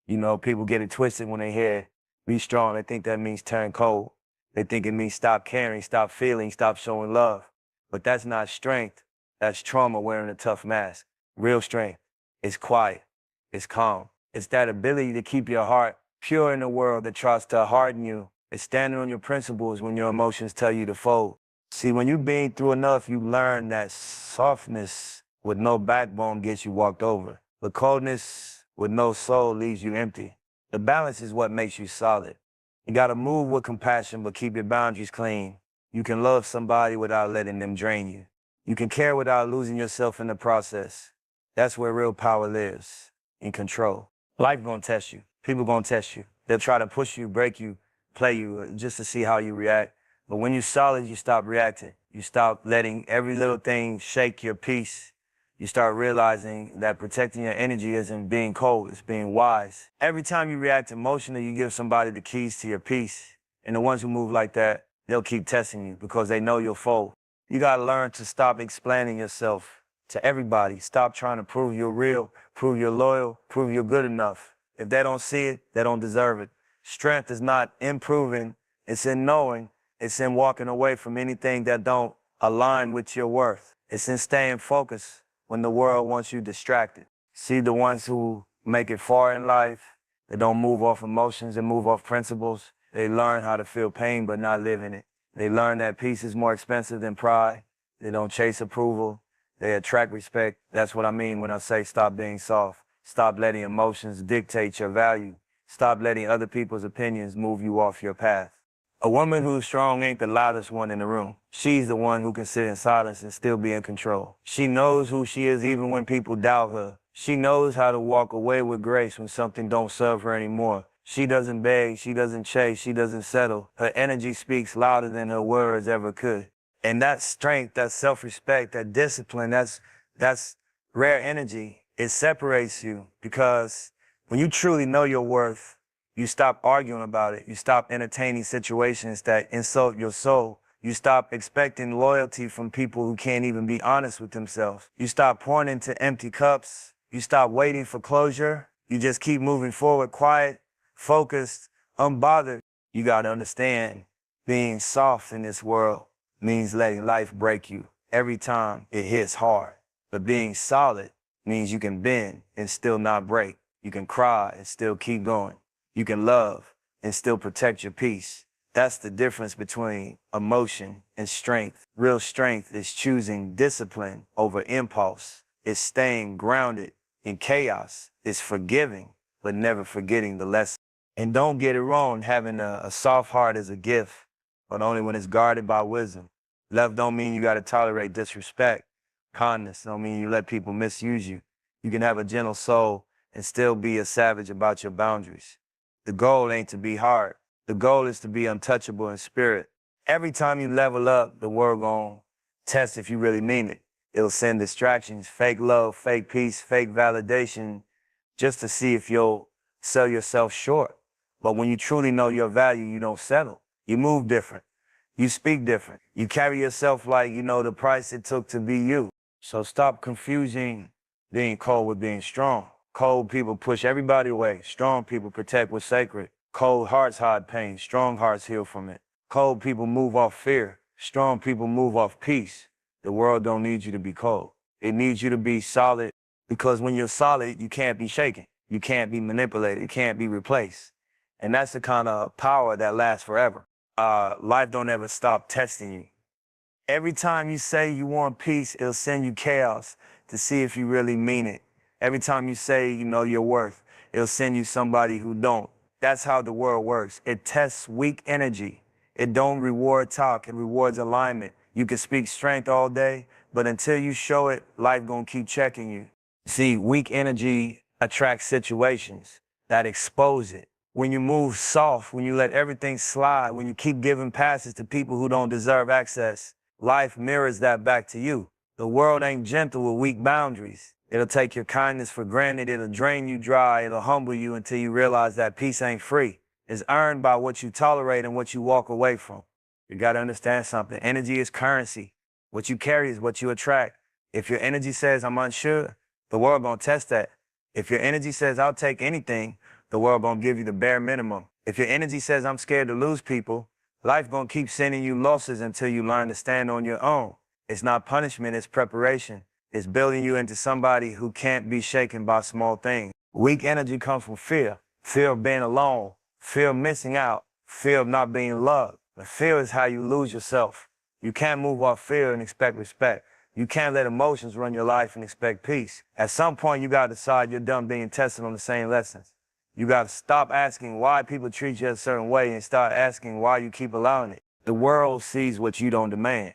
You know, people get it twisted when they hear be strong. They think that means turn cold. They think it means stop caring, stop feeling, stop showing love. But that's not strength. That's trauma wearing a tough mask. Real strength is quiet. It's calm. It's that ability to keep your heart pure in a world that tries to harden you. It's standing on your principles when your emotions tell you to fold. See, when you've been through enough, you learn that softness with no backbone gets you walked over. But coldness with no soul leaves you empty. The balance is what makes you solid. You gotta move with compassion, but keep your boundaries clean. You can love somebody without letting them drain you. You can care without losing yourself in the process. That's where real power lives, in control. Life gonna test you. People gonna test you. They'll try to push you, break you, play you, just to see how you react. But when you're solid, you stop reacting. You stop letting every little thing shake your peace. You start realizing that protecting your energy isn't being cold, it's being wise. Every time you react emotionally, you give somebody the keys to your peace. And the ones who move like that, they'll keep testing you because they know you'll fold. You gotta learn to stop explaining yourself to everybody. Stop trying to prove you're real, prove you're loyal, prove you're good enough. If they don't see it, they don't deserve it. Strength is not in proving, it's in knowing. It's in walking away from anything that don't align with your worth. It's in staying focused when the world wants you distracted. See, the ones who make it far in life, they don't move off emotions, they move off principles. They learn how to feel pain but not live in it. They learn that peace is more expensive than pride. They don't chase approval. They attract respect. That's what I mean when I say stop being soft. Stop letting emotions dictate your value. Stop letting other people's opinions move you off your path. A woman who's strong ain't the loudest one in the room. She's the one who can sit in silence and still be in control. She knows who she is even when people doubt her. She knows how to walk away with grace when something don't serve her anymore. She doesn't beg, she doesn't chase, she doesn't settle. Her energy speaks louder than her words ever could. And that strength, that self-respect, that discipline, that's rare energy. It separates you because when you truly know your worth, you stop arguing about it. You stop entertaining situations that insult your soul. You stop expecting loyalty from people who can't even be honest with themselves. You stop pouring into empty cups. You stop waiting for closure. You just keep moving forward, quiet, focused, unbothered. You gotta understand, being soft in this world means letting life break you every time it hits hard. But being solid means you can bend and still not break. You can cry and still keep going. You can love and still protect your peace. That's the difference between emotion and strength. Real strength is choosing discipline over impulse. It's staying grounded in chaos. It's forgiving, but never forgetting the lesson. And don't get it wrong, having a soft heart is a gift, but only when it's guarded by wisdom. Love don't mean you gotta tolerate disrespect. Kindness don't mean you let people misuse you. You can have a gentle soul and still be a savage about your boundaries. The goal ain't to be hard. The goal is to be untouchable in spirit. Every time you level up, the world gon' test if you really mean it. It'll send distractions, fake love, fake peace, fake validation, just to see if you'll sell yourself short. But when you truly know your value, you don't settle. You move different. You speak different. You carry yourself like you know the price it took to be you. So stop confusing being cold with being strong. Cold people push everybody away. Strong people protect what's sacred. Cold hearts hide pain. Strong hearts heal from it. Cold people move off fear. Strong people move off peace. The world don't need you to be cold. It needs you to be solid because when you're solid, you can't be shaken. You can't be manipulated. You can't be replaced. And that's the kind of power that lasts forever. Life don't ever stop testing you. Every time you say you want peace, it'll send you chaos to see if you really mean it. Every time you say you know your worth, it'll send you somebody who don't. That's how the world works. It tests weak energy. It don't reward talk, it rewards alignment. You can speak strength all day, but until you show it, life gonna keep checking you. See, weak energy attracts situations that expose it. When you move soft, when you let everything slide, when you keep giving passes to people who don't deserve access, life mirrors that back to you. The world ain't gentle with weak boundaries. It'll take your kindness for granted. It'll drain you dry. It'll humble you until you realize that peace ain't free. It's earned by what you tolerate and what you walk away from. You gotta understand something. Energy is currency. What you carry is what you attract. If your energy says, I'm unsure, the world gonna test that. If your energy says, I'll take anything, the world gonna give you the bare minimum. If your energy says I'm scared to lose people, life gonna keep sending you losses until you learn to stand on your own. It's not punishment, it's preparation. It's building you into somebody who can't be shaken by small things. Weak energy comes from fear. Fear of being alone, fear of missing out, fear of not being loved. But fear is how you lose yourself. You can't move off fear and expect respect. You can't let emotions run your life and expect peace. At some point, you gotta decide you're done being tested on the same lessons. You gotta stop asking why people treat you a certain way and start asking why you keep allowing it. The world sees what you don't demand.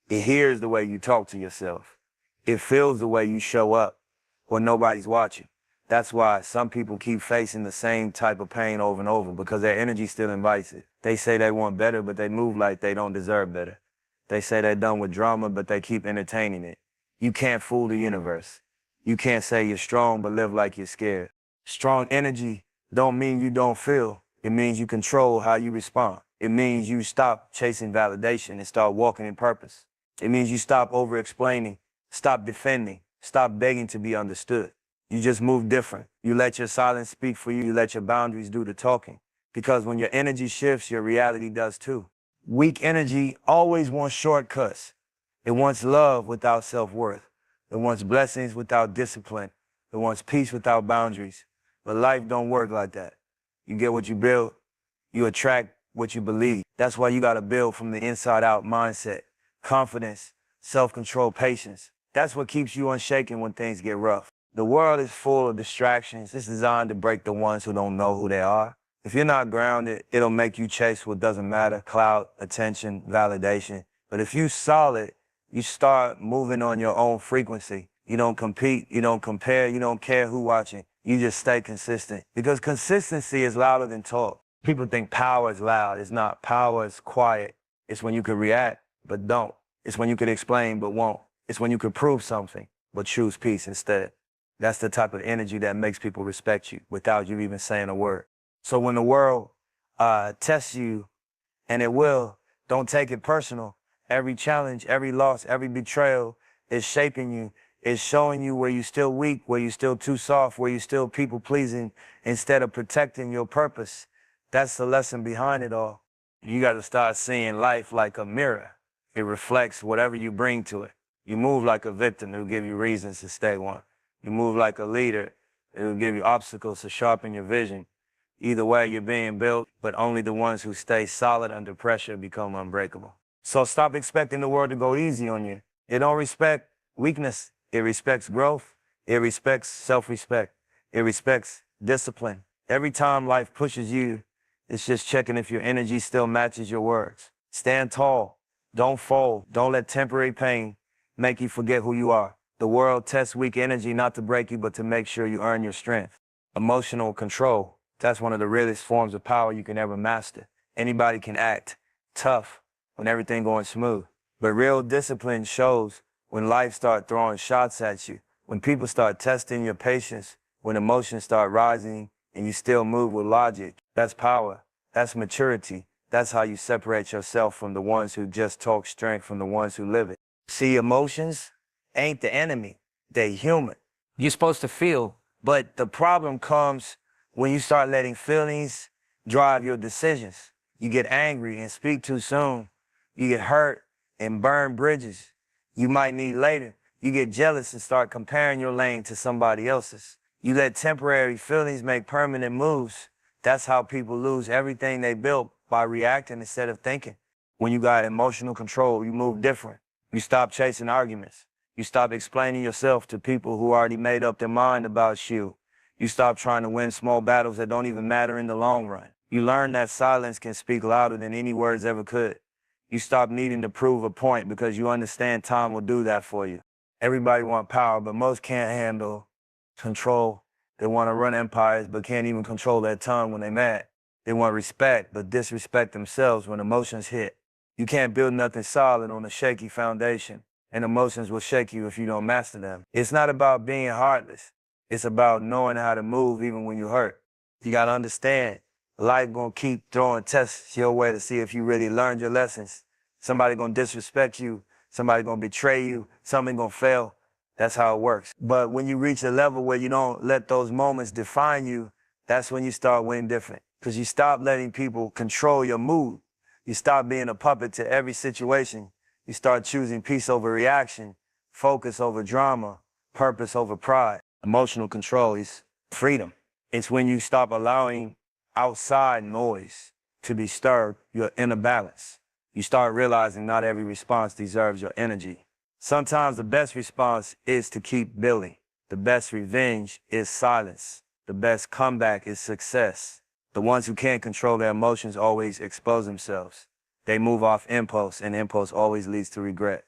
It hears the way you talk to yourself. It feels the way you show up when nobody's watching. That's why some people keep facing the same type of pain over and over, because their energy still invites it. They say they want better, but they move like they don't deserve better. They say they're done with drama, but they keep entertaining it. You can't fool the universe. You can't say you're strong, but live like you're scared. Strong energy don't mean you don't feel. It means you control how you respond. It means you stop chasing validation and start walking in purpose. It means you stop over-explaining, stop defending, stop begging to be understood. You just move different. You let your silence speak for you. You let your boundaries do the talking. Because when your energy shifts, your reality does too. Weak energy always wants shortcuts. It wants love without self-worth. It wants blessings without discipline. It wants peace without boundaries. But life don't work like that. You get what you build. You attract what you believe. That's why you got to build from the inside out mindset, confidence, self-control, patience. That's what keeps you unshaken when things get rough. The world is full of distractions. It's designed to break the ones who don't know who they are. If you're not grounded, it'll make you chase what doesn't matter: clout, attention, validation. But if you're solid, you start moving on your own frequency. You don't compete, you don't compare, you don't care who's watching. You just stay consistent. Because consistency is louder than talk. People think power is loud. It's not. Power is quiet. It's when you can react, but don't. It's when you can explain, but won't. It's when you can prove something, but choose peace instead. That's the type of energy that makes people respect you without you even saying a word. So when the world tests you, and it will, don't take it personal. Every challenge, every loss, every betrayal is shaping you. It's showing you where you're still weak, where you're still too soft, where you're still people-pleasing instead of protecting your purpose. That's the lesson behind it all. You got to start seeing life like a mirror. It reflects whatever you bring to it. You move like a victim, it'll give you reasons to stay one. You move like a leader, it'll give you obstacles to sharpen your vision. Either way, you're being built, but only the ones who stay solid under pressure become unbreakable. So stop expecting the world to go easy on you. It don't respect weakness. It respects growth. It respects self-respect. It respects discipline. Every time life pushes you, it's just checking if your energy still matches your words. Stand tall. Don't fold. Don't let temporary pain make you forget who you are. The world tests weak energy not to break you, but to make sure you earn your strength. Emotional control. That's one of the realest forms of power you can ever master. Anybody can act tough when everything going smooth. But real discipline shows when life start throwing shots at you, when people start testing your patience, when emotions start rising and you still move with logic. That's power. That's maturity. That's how you separate yourself from the ones who just talk strength from the ones who live it. See, emotions ain't the enemy. They human. You're supposed to feel, but the problem comes when you start letting feelings drive your decisions. You get angry and speak too soon. You get hurt and burn bridges you might need later. You get jealous and start comparing your lane to somebody else's. You let temporary feelings make permanent moves. That's how people lose everything they built, by reacting instead of thinking. When you got emotional control, you move different. You stop chasing arguments. You stop explaining yourself to people who already made up their mind about you. You stop trying to win small battles that don't even matter in the long run. You learn that silence can speak louder than any words ever could. You stop needing to prove a point because you understand time will do that for you. Everybody wants power, but most can't handle control. They want to run empires, but can't even control their tongue when they're mad. They want respect, but disrespect themselves when emotions hit. You can't build nothing solid on a shaky foundation, and emotions will shake you if you don't master them. It's not about being heartless. It's about knowing how to move even when you hurt. You got to understand, life gonna keep throwing tests your way to see if you really learned your lessons. Somebody gonna disrespect you. Somebody gonna betray you. Something gonna fail. That's how it works. But when you reach a level where you don't let those moments define you, That's when you start winning different. Because you stop letting people control your mood. You stop being a puppet to every situation. You start choosing peace over reaction, focus over drama, purpose over pride. Emotional control is freedom. It's when you stop allowing outside noise to disturb your inner balance. You start realizing not every response deserves your energy. Sometimes the best response is to keep building. The best revenge is silence. The best comeback is success. The ones who can't control their emotions always expose themselves. They move off impulse, and impulse always leads to regret.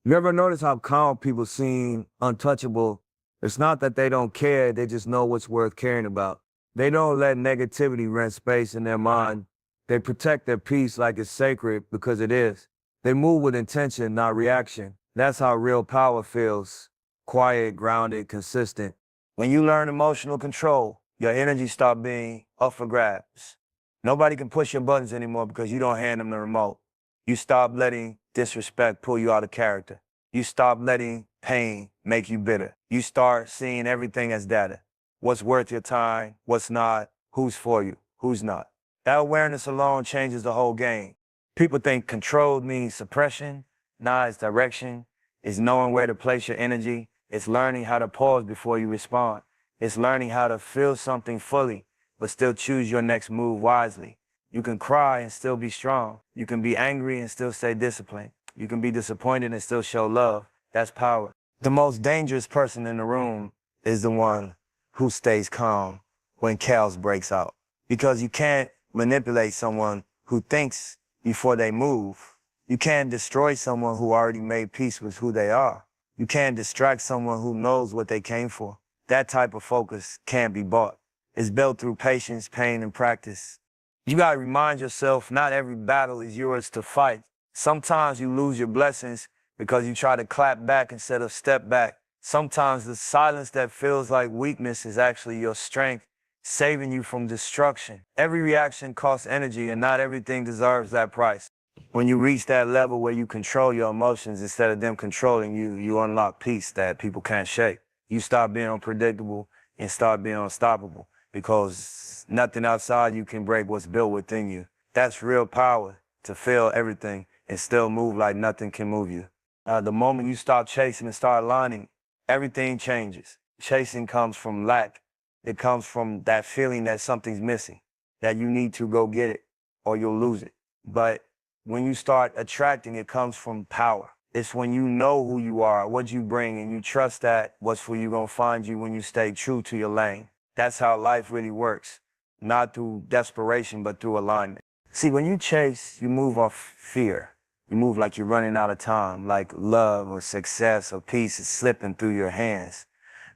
You ever notice how calm people seem untouchable? It's not that they don't care, they just know what's worth caring about. They don't let negativity rent space in their mind. They protect their peace like it's sacred because it is. They move with intention, not reaction. That's how real power feels. Quiet, grounded, consistent. When you learn emotional control, your energy stops being up for grabs. Nobody can push your buttons anymore because you don't hand them the remote. You stop letting disrespect pull you out of character. You stop letting pain make you bitter. You start seeing everything as data. What's worth your time, what's not, who's for you, who's not. That awareness alone changes the whole game. People think control means suppression. Nah, it's direction. It's knowing where to place your energy. It's learning how to pause before you respond. It's learning how to feel something fully, but still choose your next move wisely. You can cry and still be strong. You can be angry and still stay disciplined. You can be disappointed and still show love. That's power. The most dangerous person in the room is the one who stays calm when chaos breaks out. Because you can't manipulate someone who thinks before they move. You can't destroy someone who already made peace with who they are. You can't distract someone who knows what they came for. That type of focus can't be bought. It's built through patience, pain, and practice. You gotta remind yourself not every battle is yours to fight. Sometimes you lose your blessings because you try to clap back instead of step back. Sometimes the silence that feels like weakness is actually your strength, saving you from destruction. Every reaction costs energy, and not everything deserves that price. When you reach that level where you control your emotions instead of them controlling you, you unlock peace that people can't shake. You stop being unpredictable and start being unstoppable because nothing outside you can break what's built within you. That's real power, to feel everything and still move like nothing can move you. The moment you stop chasing and start aligning, everything changes. Chasing comes from lack. It comes from that feeling that something's missing, that you need to go get it or you'll lose it. But when you start attracting, it comes from power. It's when you know who you are, what you bring, and you trust that what's for you gonna find you when you stay true to your lane. That's how life really works. Not through desperation, but through alignment. See, when you chase, you move off fear. You move like you're running out of time, like love or success or peace is slipping through your hands.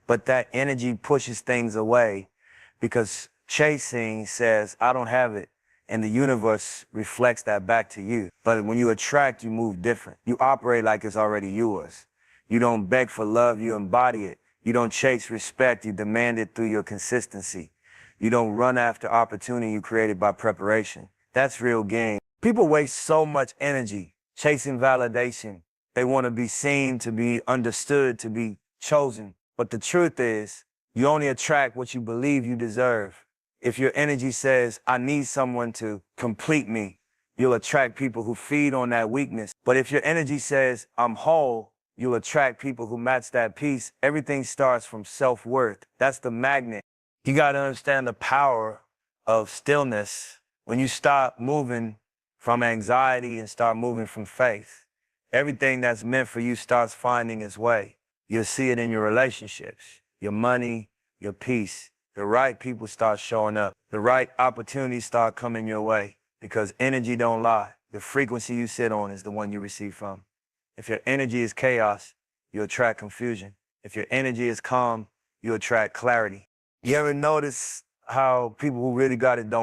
But that energy pushes things away because chasing says, I don't have it. And the universe reflects that back to you. But when you attract, you move different. You operate like it's already yours. You don't beg for love, you embody it. You don't chase respect, you demand it through your consistency. You don't run after opportunity you created by preparation. That's real game. People waste so much energy chasing validation. They want to be seen, to be understood, to be chosen. But the truth is, you only attract what you believe you deserve. If your energy says, I need someone to complete me, you'll attract people who feed on that weakness. But if your energy says, I'm whole, you'll attract people who match that peace. Everything starts from self-worth. That's the magnet. You got to understand the power of stillness. When you stop moving from anxiety and start moving from faith, everything that's meant for you starts finding its way. You'll see it in your relationships, your money, your peace. The right people start showing up. The right opportunities start coming your way because energy don't lie. The frequency you sit on is the one you receive from. If your energy is chaos, you attract confusion. If your energy is calm, you attract clarity. You ever notice how people who really got it don't